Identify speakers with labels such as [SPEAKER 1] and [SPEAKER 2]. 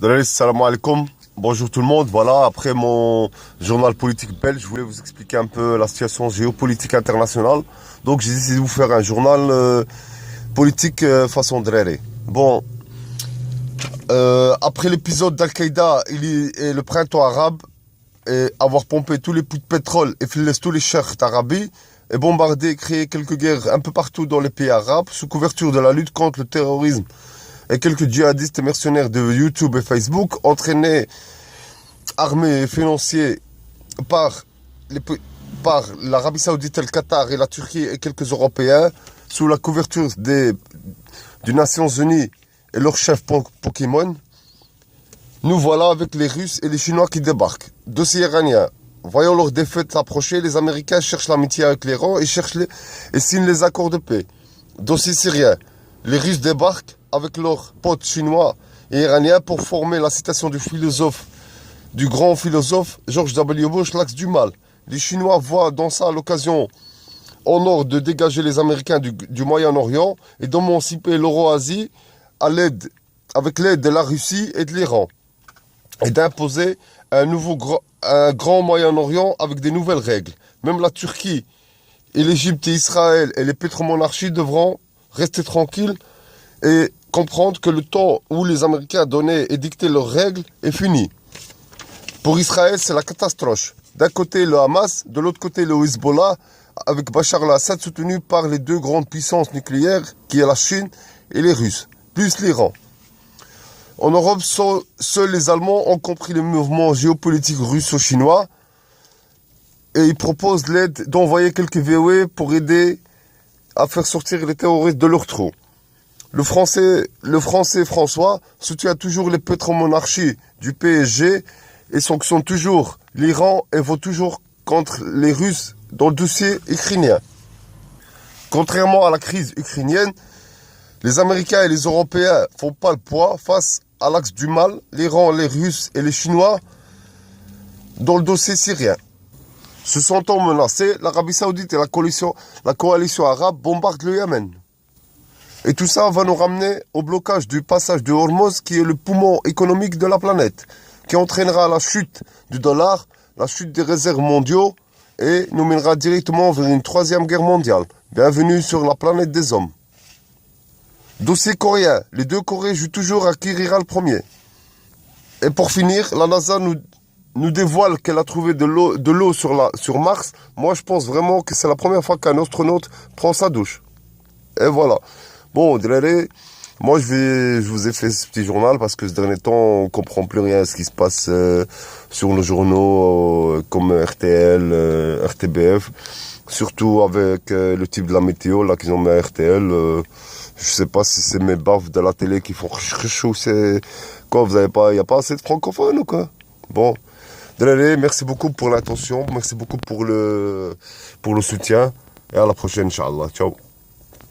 [SPEAKER 1] Salam alaikum. Bonjour tout le monde. Voilà, après mon journal politique belge, je voulais vous expliquer un peu la situation géopolitique internationale. Donc j'ai décidé de vous faire un journal politique façon Dréré. Bon, après l'épisode d'Al-Qaïda et le printemps arabe, et avoir pompé tous les puits de pétrole et filé tous les cheikhs d'Arabie, et bombardé et créé quelques guerres un peu partout dans les pays arabes, sous couverture de la lutte contre le terrorisme, et quelques djihadistes et mercenaires de YouTube et Facebook, entraînés, armés et financiers par l'Arabie Saoudite, le Qatar et la Turquie et quelques Européens, sous la couverture des Nations Unies et leur chef Pokémon, nous voilà avec les Russes et les Chinois qui débarquent. Dossier iranien. Voyant leur défaite approcher, les Américains cherchent l'amitié avec l'Iran et signent les accords de paix. Dossier syrien. Les Russes débarquent avec leurs potes chinois et iraniens pour former la citation du grand philosophe George W. Bush, l'axe du mal. Les Chinois voient dans ça l'occasion en or de dégager les Américains du Moyen-Orient et d'émanciper l'Euro-Asie avec l'aide de la Russie et de l'Iran, et d'imposer un grand Moyen-Orient avec des nouvelles règles. Même la Turquie et l'Égypte et Israël et les pétromonarchies devront rester tranquilles et comprendre que le temps où les Américains donnaient et dictaient leurs règles est fini. Pour Israël, c'est la catastrophe. D'un côté le Hamas, de l'autre côté le Hezbollah, avec Bachar al-Assad soutenu par les deux grandes puissances nucléaires, qui est la Chine et les Russes, plus l'Iran. En Europe, seuls les Allemands ont compris le mouvement géopolitique russo-chinois et ils proposent l'aide d'envoyer quelques VOE pour aider à faire sortir les terroristes de leur trou. Le français François soutient toujours les pétromonarchies du PSG et sanctionne toujours l'Iran et vote toujours contre les Russes dans le dossier ukrainien. Contrairement à la crise ukrainienne, les Américains et les Européens font pas le poids face à l'axe du mal, l'Iran, les Russes et les Chinois, dans le dossier syrien. Se sentant menacés, l'Arabie Saoudite et la coalition arabe bombardent le Yémen. Et tout ça va nous ramener au blocage du passage de Hormuz, qui est le poumon économique de la planète, qui entraînera la chute du dollar, la chute des réserves mondiaux, et nous mènera directement vers une troisième guerre mondiale. Bienvenue sur la planète des hommes. Dossier coréen. Les deux Corées jouent toujours à qui rira le premier. Et pour finir, la NASA nous dévoile qu'elle a trouvé de l'eau sur Mars. Moi, je pense vraiment que c'est la première fois qu'un astronaute prend sa douche. Et voilà. Bon, désolé. Moi, je vous ai fait ce petit journal parce que ce dernier temps, on ne comprend plus rien à ce qui se passe sur nos journaux comme RTL, RTBF. Surtout avec le type de la météo là qu'ils ont mis à RTL. Je sais pas si c'est mes baffes de la télé qui font ou c'est quoi, il n'y a pas assez de francophones ou quoi? Bon, désolé, merci beaucoup pour l'attention, merci beaucoup pour le soutien et à la prochaine, Inch'Allah. Ciao.